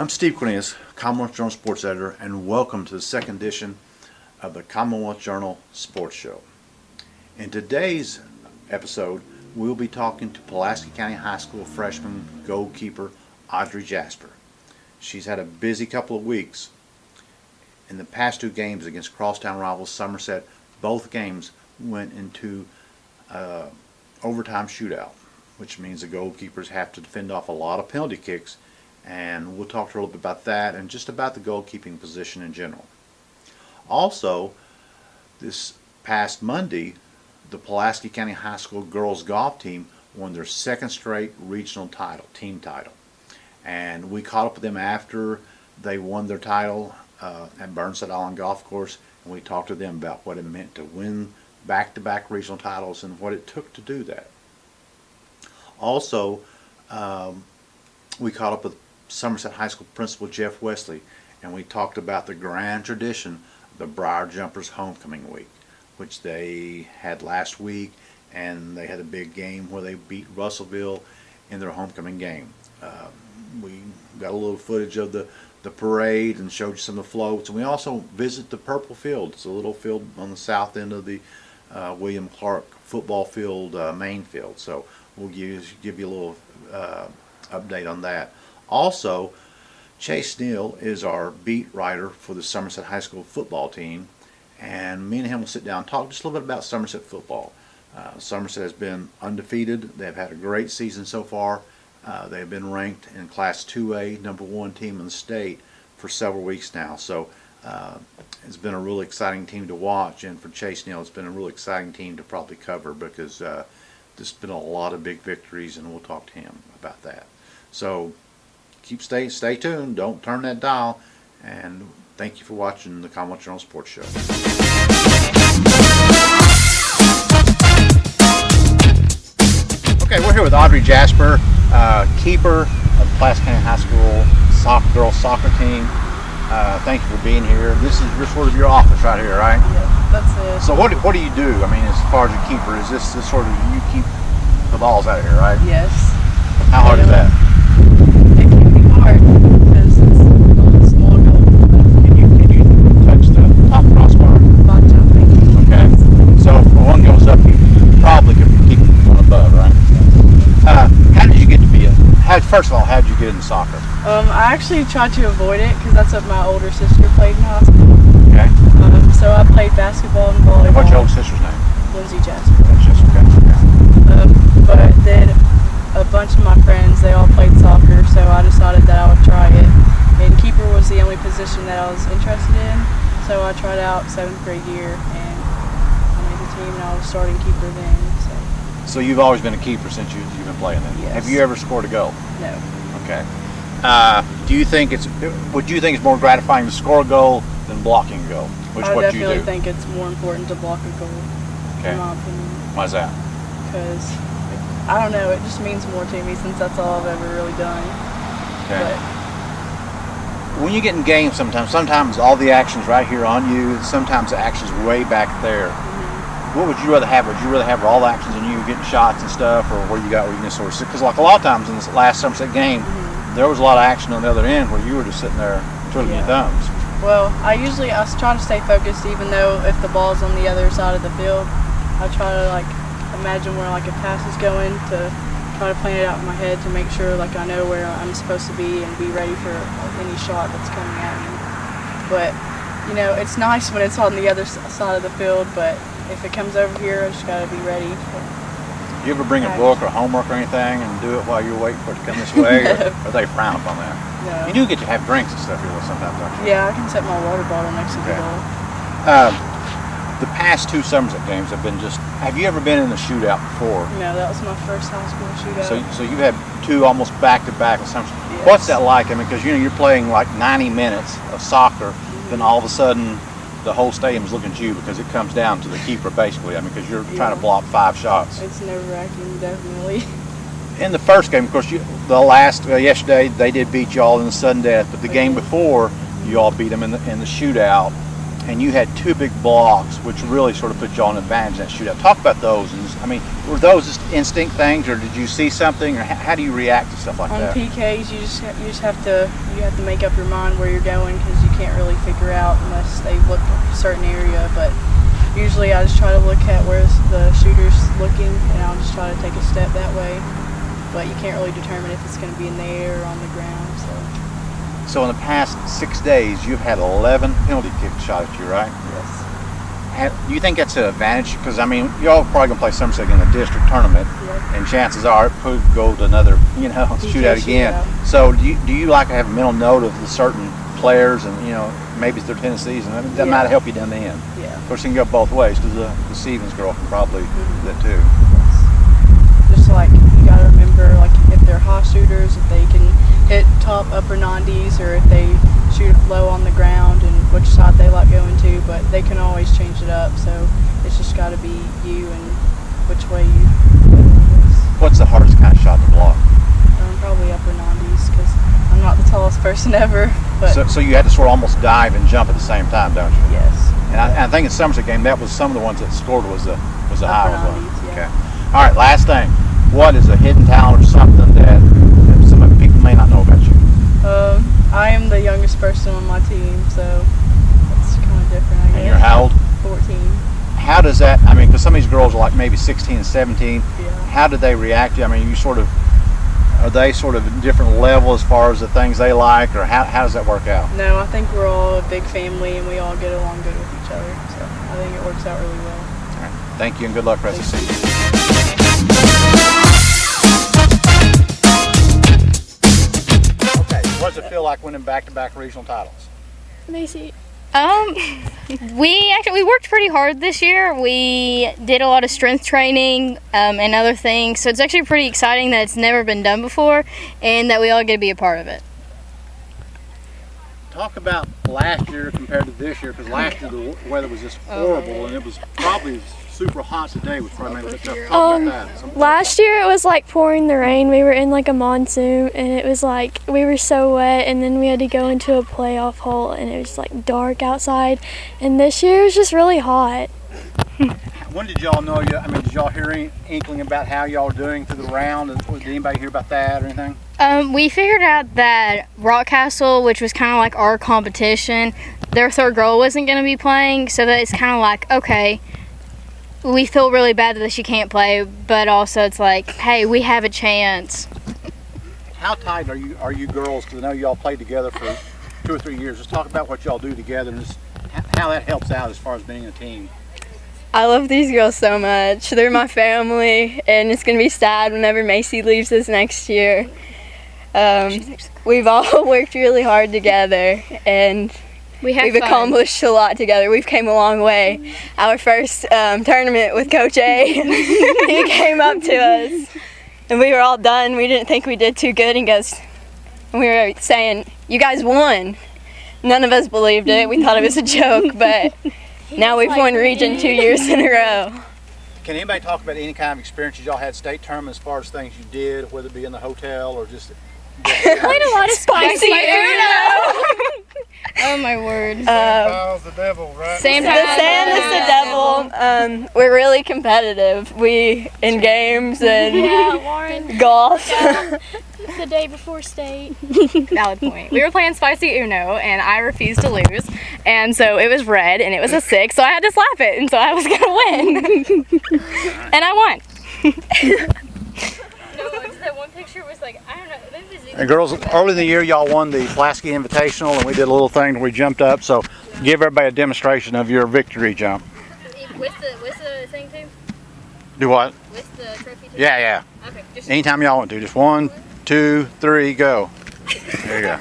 I'm Steve Cornelius, Commonwealth Journal Sports Editor, and welcome to the second edition of the Commonwealth Journal Sports Show. In today's episode, we'll be talking to Pulaski County High School freshman goalkeeper Audrey Jasper. She's had a busy couple of weeks. In the past two games against crosstown rivals Somerset, both games went into overtime shootout, which means the goalkeepers have to defend off a lot of penalty kicks, and we'll talk to her a little bit about that and just about the goalkeeping position in general. Also, this past Monday, the Pulaski County High School girls golf team won their second straight regional title, team title. And we caught up with them after they won their title at Burnside Island Golf Course, and we talked to them about what it meant to win back-to-back regional titles and what it took to do that. Also, we caught up with Somerset High School Principal Jeff Wesley, and we talked about the grand tradition of the Briar Jumpers Homecoming Week, which they had last week, and they had a big game where they beat Russellville in their homecoming game. We got a little footage of the parade and showed you some of the floats, and we also visit the Purple Field. It's a little field on the south end of the William Clark football field, main field. So we'll give you a little update on that. Also, Chase Neal is our beat writer for the Somerset High School football team, and me and him will sit down and talk just a little bit about Somerset football. Somerset has been undefeated. They've had a great season so far. They've been ranked in Class 2A, #1 team in the state for several weeks now. So it's been a really exciting team to watch, and for Chase Neal, it's been a really exciting team to probably cover because there's been a lot of big victories, and we'll talk to him about that. So stay tuned. Don't turn that dial, and thank you for watching the Commonwealth Journal Sports Show. Okay, we're here with Audrey Jasper, keeper of the Pulaski County High School girls soccer team. Thank you for being here. This is sort of your office right here, right? Yeah, that's it. So what do you do? I mean, as far as a keeper, is this sort of you keep the balls out of here, right? Yes. How hard is that? It can be hard because it's a small goal. Can you touch the top crossbar? By jumping. Okay. So if one goes up, you probably could keep one above, right? How did you get to be first of all, how did you get into soccer? I actually tried to avoid it because that's what my older sister played in high school. Okay. So I played basketball and volleyball. What's your older sister's name? Lindsay Jasper. That's just okay. But then a bunch of my friends, they all played soccer, so I decided that I would try it. And keeper was the only position that I was interested in, so I tried out 7th grade year, and I made the team, and I was starting keeper then. So you've always been a keeper since you've been playing then? Yes. Have you ever scored a goal? No. Okay. Would you think it's more gratifying to score a goal than blocking a goal? Which I what you definitely do? think it's more important to block a goal, Okay. in my opinion. Why is that? Because, I don't know, it just means more to me since that's all I've ever really done. Okay. But When you get in games sometimes all the action's right here on you, sometimes the action's way back there. What would you rather have? Would you rather have all the actions and you getting shots and stuff, or where you got weakness, or because like a lot of times in this last Somerset game, there was a lot of action on the other end where you were just sitting there twiddling your thumbs. Well, I try to stay focused, even though if the ball's on the other side of the field, I try to imagine where a pass is going, to try to plan it out in my head to make sure I know where I'm supposed to be and be ready for any shot that's coming at me. But it's nice when it's on the other side of the field, but if it comes over here, I just gotta be ready. Do you ever bring a book or homework or anything and do it while you're waiting for it to come this way? No. Or they frown upon that? No. You do get to have drinks and stuff here sometimes, don't you? Yeah, I can set my water bottle next to the Okay. goal. The past two Somerset games have been have you ever been in a shootout before? No, that was my first high school shootout. So you've had two almost back-to-back in Somerset. Yes. What's that like? I mean, because you're playing 90 minutes of soccer, then all of a sudden the whole stadium's looking at you because it comes down to the keeper basically. I mean, because you're trying to block 5 shots. It's nerve-wracking, definitely. In the first game, of course, yesterday they did beat you all in the sudden death, but the game before you all beat them in the shootout, and you had two big blocks, which really sort of put you all in advantage in that shootout. Talk about those. And I mean, were those just instinct things, or did you see something, or how do you react to stuff like On that? PKs, you just have to make up your mind where you're going, because you can't really figure out unless they look a certain area. But usually I just try to look at where the shooter's looking, and I'll just try to take a step that way. But you can't really determine if it's going to be in the air or on the ground. So in the past 6 days, you've had 11 penalty kicks shot at you, right? Yes. Do you think that's an advantage? Because I mean, y'all probably gonna play Somerset in the district tournament, Yep. and chances are it could go to another, shootout again. shootout. So do you like to have a mental note of the certain players, and maybe it's their tendencies, and that Yeah. might help you down the end. Yeah. Of course, it can go both ways, because the Stevens girl can probably do that too. Yes. Just like you gotta remember, like if they're high shooters, if they can hit top upper 90s, or if they shoot low on the ground, and which side they like going to. But they can always change it up. So it's just got to be you and which way you go. What's the hardest kind of shot to block? Probably upper 90s, because I'm not the tallest person ever. But So you had to sort of almost dive and jump at the same time, don't you? yes. And I think in Somerset game, that was some of the ones that scored was the high Upper one. 90s, yeah. Okay. All right. Last thing, what is a hidden talent or something that some people may not know about you? I am the youngest person on my team, so that's kind of different, I guess. And you're how old? 14. How does that? I mean, because some of these girls are like maybe 16 and 17. Yeah. How do they react? I mean, are they sort of a different level as far as the things they like, or how does that work out? No, I think we're all a big family, and we all get along good with each other. So I think it works out really well. All right. Thank you, and good luck rest of the Thank season. Okay, what does it feel like winning back-to-back regional titles? Macy. We worked pretty hard this year. We did a lot of strength training and other things. So it's actually pretty exciting that it's never been done before, and that we all get to be a part of it. Talk about last year compared to this year, because last year the weather was just horrible, and it was probably super hot today with Friday. Talk about that. Last year it was like pouring the rain. We were in like a monsoon, and it was like we were so wet, and then we had to go into a playoff hole, and it was like dark outside. And this year it was just really hot. When did y'all know? Did y'all hear any inkling about how y'all were doing through the round? Did anybody hear about that or anything? We figured out that Rockcastle, which was kind of like our competition, their third girl wasn't going to be playing, so that it's kind of like, okay, we feel really bad that she can't play, but also it's like, hey, we have a chance. How tight are you girls? Because I know y'all played together for 2 or 3 years. Let's talk about what y'all do together and just how that helps out as far as being a team. I love these girls so much. They're my family, and it's going to be sad whenever Macy leaves us next year. We've all worked really hard together, and We've we've accomplished a lot together. We've came a long way. Our first tournament with Coach A, he came up to us, and we were all done. We didn't think we did too good, and we were saying, "You guys won." None of us believed it. We thought it was a joke, but now we've won region 2 years in a row. Can anybody talk about any kind of experiences y'all had state tournament as far as things you did, whether it be in the hotel or just Played a lot of spicy Uno. Oh my word. the devil, right? Same The time. sand is the devil. We're really competitive. We in games and Yeah, Lauren. golf. The day before state. Valid point. We were playing Spicy Uno, and I refused to lose, and so it was red, and it was a 6, so I had to slap it, and so I was gonna win, and I won. That one picture was like, I don't know, And girls, early in the year, y'all won the Pulaski Invitational, and we did a little thing where we jumped up. So give everybody a demonstration of your victory jump. with the thing too? Do what? With the trophy too? Yeah. Okay, just Anytime y'all want to. Just 1, 2, 3, go. There you go.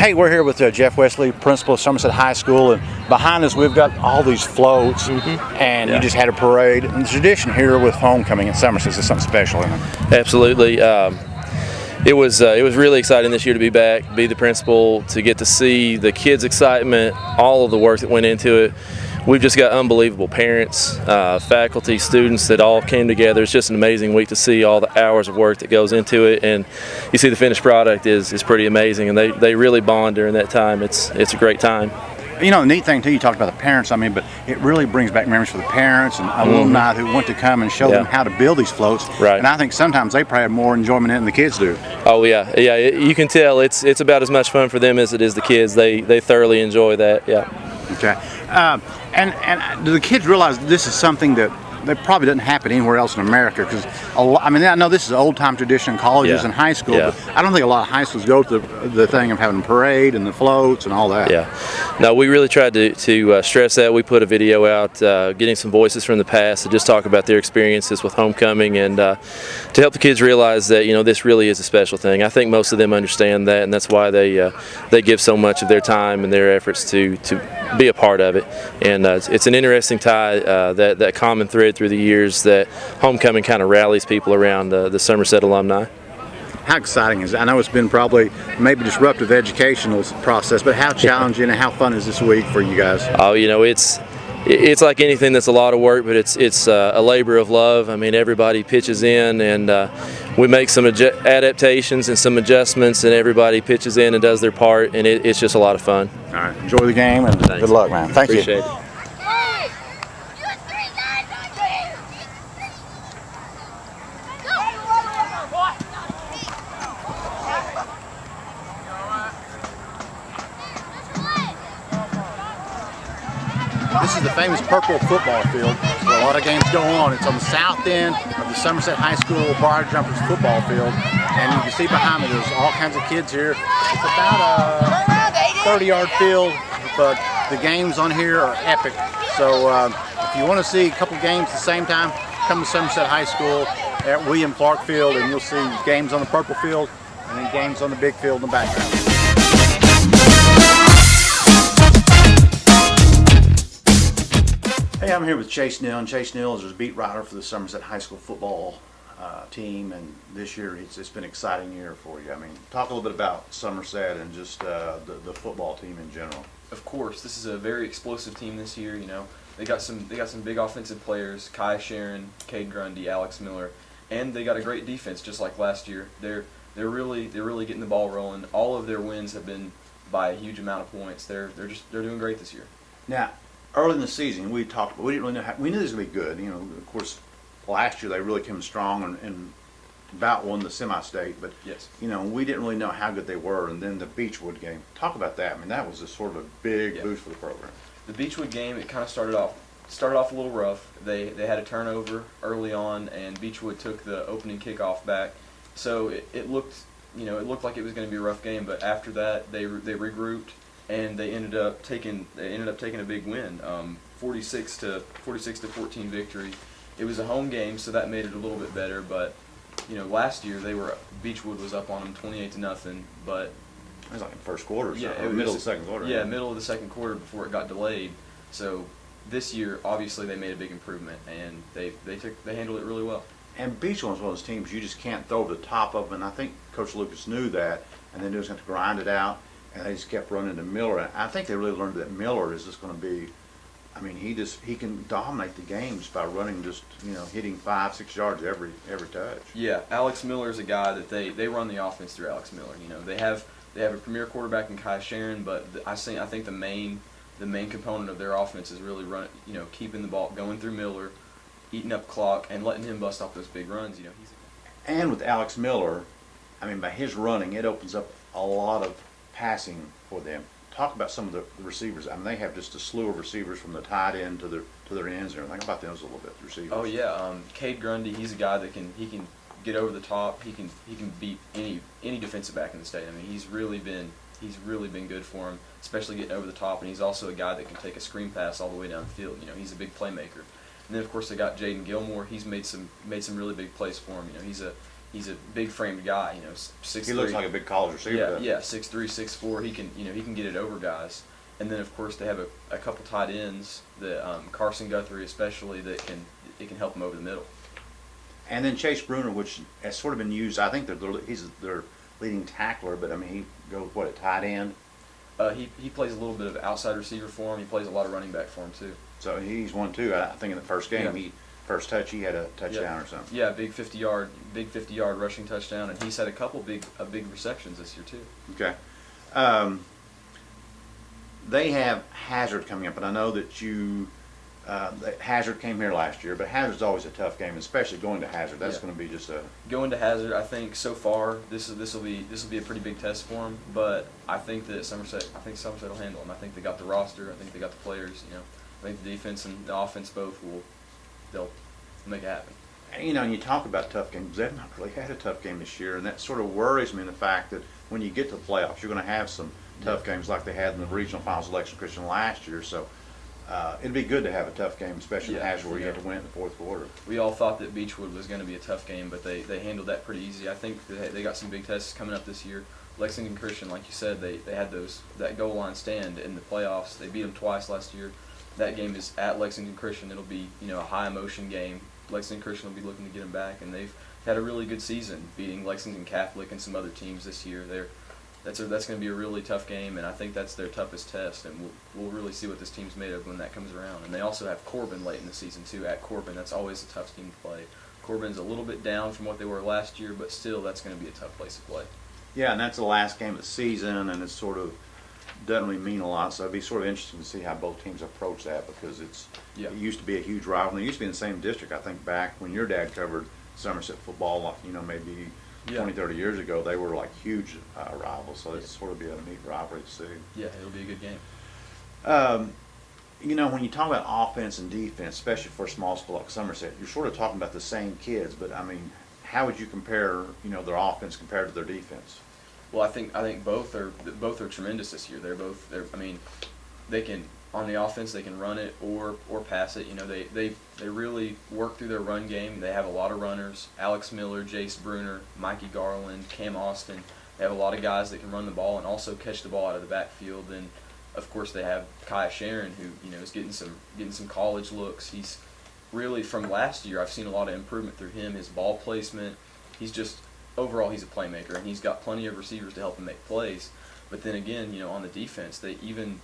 Hey, we're here with Jeff Wesley, principal of Somerset High School, and behind us we've got all these floats, and you just had a parade. And the tradition here with homecoming in Somerset is something special, isn't it? Absolutely. It was really exciting this year to be back, be the principal, to get to see the kids' excitement, all of the work that went into it. We've just got unbelievable parents, faculty, students that all came together. It's just an amazing week to see all the hours of work that goes into it, and you see the finished product is pretty amazing, and they really bond during that time. It's a great time. You know, the neat thing too, you talked about the parents, but it really brings back memories for the parents and alumni who want to come and show them how to build these floats. Right. And I think sometimes they probably have more enjoyment in it than the kids do. Oh yeah, you can tell it's about as much fun for them as it is the kids. They thoroughly enjoy that. Yeah. Okay. And do the kids realize this is something that probably doesn't happen anywhere else in America? Because I know this is an old-time tradition in colleges and high school, but I don't think a lot of high schools go to the thing of having a parade and the floats and all that. Yeah. No, we really tried to stress that. We put a video out, getting some voices from the past to just talk about their experiences with homecoming, and to help the kids realize that this really is a special thing. I think most of them understand that, and that's why they give so much of their time and their efforts to be a part of it. And it's an interesting tie, that common thread through the years, that homecoming kind of rallies people around the Somerset alumni. How exciting is it? I know it's been probably maybe disruptive educational process, but how challenging and how fun is this week for you guys? Oh, it's like anything that's a lot of work, but it's a labor of love. I mean, everybody pitches in, and we make some adaptations and some adjustments, and everybody pitches in and does their part, and it's just a lot of fun. All right, enjoy the game, and good luck, man. Thank you. Appreciate it. This is the famous purple football field where a lot of games go on. It's on the south end of the Somerset High School Briar Jumpers football field. And you can see behind me there's all kinds of kids here. It's about a 30-yard field, but the games on here are epic. So if you want to see a couple games at the same time, come to Somerset High School at William Clark Field, and you'll see games on the purple field and then games on the big field in the background. Hey, I'm here with Chase Neal, and Chase Neal is a beat writer for the Somerset High School football team, and this year it's been an exciting year for you. I mean, talk a little bit about Somerset and just the football team in general. Of course, this is a very explosive team this year. They got some big offensive players: Kai Sharon, Cade Grundy, Alex Miller, and they got a great defense just like last year. They're really getting the ball rolling. All of their wins have been by a huge amount of points. They're doing great this year. Now, early in the season, we talked about, we didn't really know we knew this was going to be good. Of course, last year they really came strong and about won the semi-state, but yes, we didn't really know how good they were. And then the Beechwood game, talk about that. I mean, that was a sort of a big boost for the program. The Beechwood game, it kind of started off a little rough. They had a turnover early on, and Beechwood took the opening kickoff back. So it looked like it was going to be a rough game. But after that, they regrouped, and they ended up taking a big win, 46 to 14 victory. It was a home game, so that made it a little bit better. But last year Beechwood was up on them 28-0, but it was like in the first quarter, yeah, or middle of the second quarter. Yeah, middle of the second quarter before it got delayed. So this year, obviously, they made a big improvement, and they handled it really well. And Beechwood was one of those teams you just can't throw to the top of them, and I think Coach Lucas knew that, and then they just had to grind it out, and they just kept running to Miller. And I think they really learned that Miller is just going to be, I mean, he can dominate the game just by running, just hitting 5-6 yards every touch. Yeah, Alex Miller is a guy that they run the offense through Alex Miller. They have a premier quarterback in Kai Sharon, but I think the main component of their offense is really keeping the ball going through Miller, eating up clock, and letting him bust off those big runs. And with Alex Miller, I mean, by his running, it opens up a lot of passing for them. Talk about some of the receivers. I mean, they have just a slew of receivers from the tight end to their ends and everything. Think about those a little bit, the receivers. Oh yeah, Cade Grundy, he's a guy that can get over the top. He can beat any defensive back in the state. I mean, he's really been good for him, especially getting over the top. And he's also a guy that can take a screen pass all the way down the field. He's a big playmaker. And then of course they got Jaden Gilmore. He's made some really big plays for him. He's he's a big framed guy. You know, 6'3". He looks like a big college receiver. Yeah, doesn't he? yeah, 6'3", 6'4". He can get it over guys. And then of course they have a couple tight ends that Carson Guthrie especially that can help him over the middle. And then Chase Bruner, which has sort of been used. I think he's their leading tackler, but I mean he goes at tight end. He plays a little bit of outside receiver for him. He plays a lot of running back for him too. So he's one too. I think in the first game, Yeah. first touch he had a touchdown or something. Yeah, big 50-yard rushing touchdown, and he's had a couple big receptions this year too. Okay. They have Hazard coming up, and I know that that Hazard came here last year, but Hazard's always a tough game, especially going to Hazard. That's Yeah. going to be just a. Going to Hazard, I think so far this will be a pretty big test for him. But I think that Somerset will handle him. I think they got the roster. I think they got the players. You know, I think the defense and the offense they'll make it happen. And, you know, and you talk about tough games. They've not really had a tough game this year, and that sort of worries me in the fact that when you get to the playoffs, you're going to have some tough games like they had in the regional finals at Lexington Christian last year. So it'd be good to have a tough game, especially in Hazard, where you have to win it in the fourth quarter. We all thought that Beechwood was going to be a tough game, but they handled that pretty easy. I think they got some big tests coming up this year. Lexington Christian, like you said, they had that goal line stand in the playoffs. They beat them twice last year. That game is at Lexington Christian. It'll be a high emotion game. Lexington Christian will be looking to get them back, and they've had a really good season, beating Lexington Catholic and some other teams this year. That's going to be a really tough game, and I think that's their toughest test, and we'll really see what this team's made of when that comes around. And they also have Corbin late in the season too. At Corbin, that's always a tough team to play. Corbin's a little bit down from what they were last year, but still, that's going to be a tough place to play. Yeah, and that's the last game of the season, and it sort of doesn't really mean a lot. So it'd be sort of interesting to see how both teams approach that, because it used to be a huge rival. They used to be in the same district. I think back when your dad covered Somerset football, maybe 20, 30 years ago, they were like huge rivals. So it's sort of be a neat rivalry to see. Yeah, it'll be a good game. When you talk about offense and defense, especially for a small school like Somerset, you're sort of talking about the same kids. But I mean, how would you compare, their offense compared to their defense? Well, I think both are tremendous this year. They can, on the offense, they can run it or pass it. They really work through their run game. They have a lot of runners: Alex Miller, Jace Bruner, Mikey Garland, Cam Austin. They have a lot of guys that can run the ball and also catch the ball out of the backfield. And of course, they have Kai Sharon, who is getting some college looks. He's really, from last year, I've seen a lot of improvement through him. His ball placement. Overall, he's a playmaker, and he's got plenty of receivers to help him make plays. But then again, on the defense, they even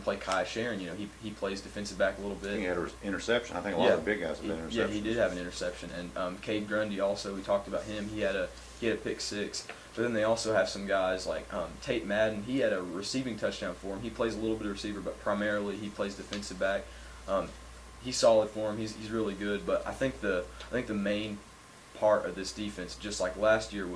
play Kai Sharon. He plays defensive back a little bit. He had an interception. I think a lot of the big guys have had interceptions. Yeah, he did have an interception. And Cade Grundy also, we talked about him. He had a pick six. But then they also have some guys like Tate Madden. He had a receiving touchdown for him. He plays a little bit of receiver, but primarily he plays defensive back. He's solid for him. He's really good. But I think the main part of this defense, just like last year,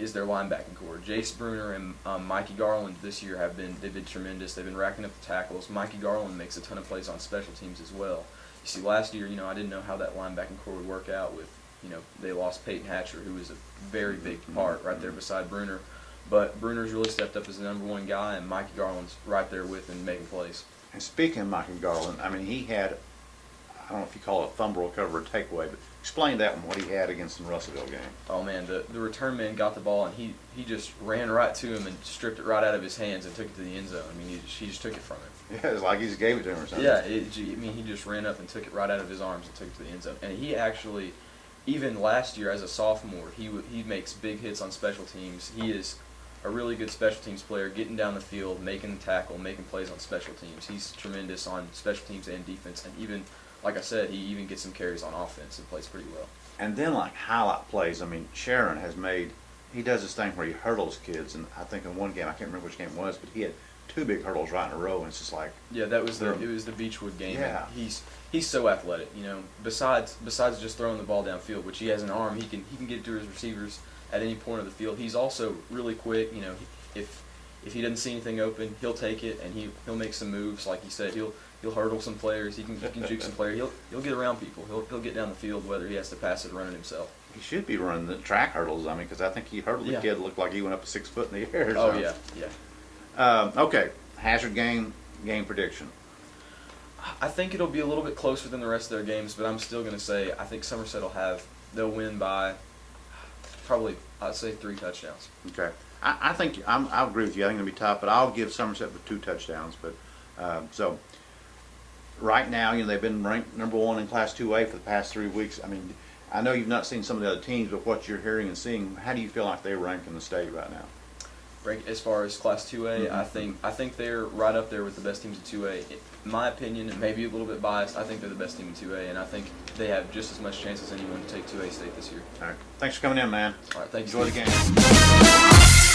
is their linebacking core. Jace Bruner and Mikey Garland this year they've been tremendous. They've been racking up the tackles. Mikey Garland makes a ton of plays on special teams as well. You see, last year, I didn't know how that linebacking core would work out with, they lost Peyton Hatcher, who was a very big part right there beside Bruner. But Bruner's really stepped up as the number one guy, and Mikey Garland's right there with him making plays. And speaking of Mikey Garland, I mean, he had, I don't know if you call it a fumble recovery or takeaway, but explain that one, what he had against the Russellville game. Oh man, the return man got the ball, and he just ran right to him and stripped it right out of his hands and took it to the end zone. I mean, he just took it from him. Yeah, it's like he just gave it to him or something. Yeah, he just ran up and took it right out of his arms and took it to the end zone. And he actually, even last year as a sophomore, he makes big hits on special teams. He is a really good special teams player, getting down the field, making the tackle, making plays on special teams. He's tremendous on special teams and defense, and even, like I said, he even gets some carries on offense and plays pretty well. And then like highlight plays, I mean, Sharon he does this thing where he hurdles kids, and I think in one game, I can't remember which game it was, but he had two big hurdles right in a row, and it's just like... Yeah, it was the Beechwood game. Yeah. And he's so athletic, besides just throwing the ball downfield, which he has an arm, he can get to his receivers at any point of the field. He's also really quick, if he doesn't see anything open, he'll take it, and he'll make some moves. Like he said, he'll hurdle some players. He can juke some players. He'll get around people. He'll get down the field, whether he has to pass it or run it himself. He should be running the track hurdles, I mean, because I think he hurdled the kid, looked like he went up 6 foot in the air. Oh, so. yeah. Okay, Hazard game prediction. I think it'll be a little bit closer than the rest of their games, but I'm still going to say I think Somerset they'll win by probably I'd say 3 touchdowns. Okay. I think I'll agree with you. I think it'll be tough, but I'll give Somerset the 2 touchdowns. But so right now, they've been ranked #1 in Class 2A for the past 3 weeks. I mean, I know you've not seen some of the other teams, but what you're hearing and seeing, how do you feel like they rank in the state right now? As far as Class 2A, I think they're right up there with the best teams in 2A. In my opinion, and maybe a little bit biased, I think they're the best team in 2A, and I think they have just as much chance as anyone to take 2A state this year. All right. Thanks for coming in, man. All right, thanks. Enjoy the game.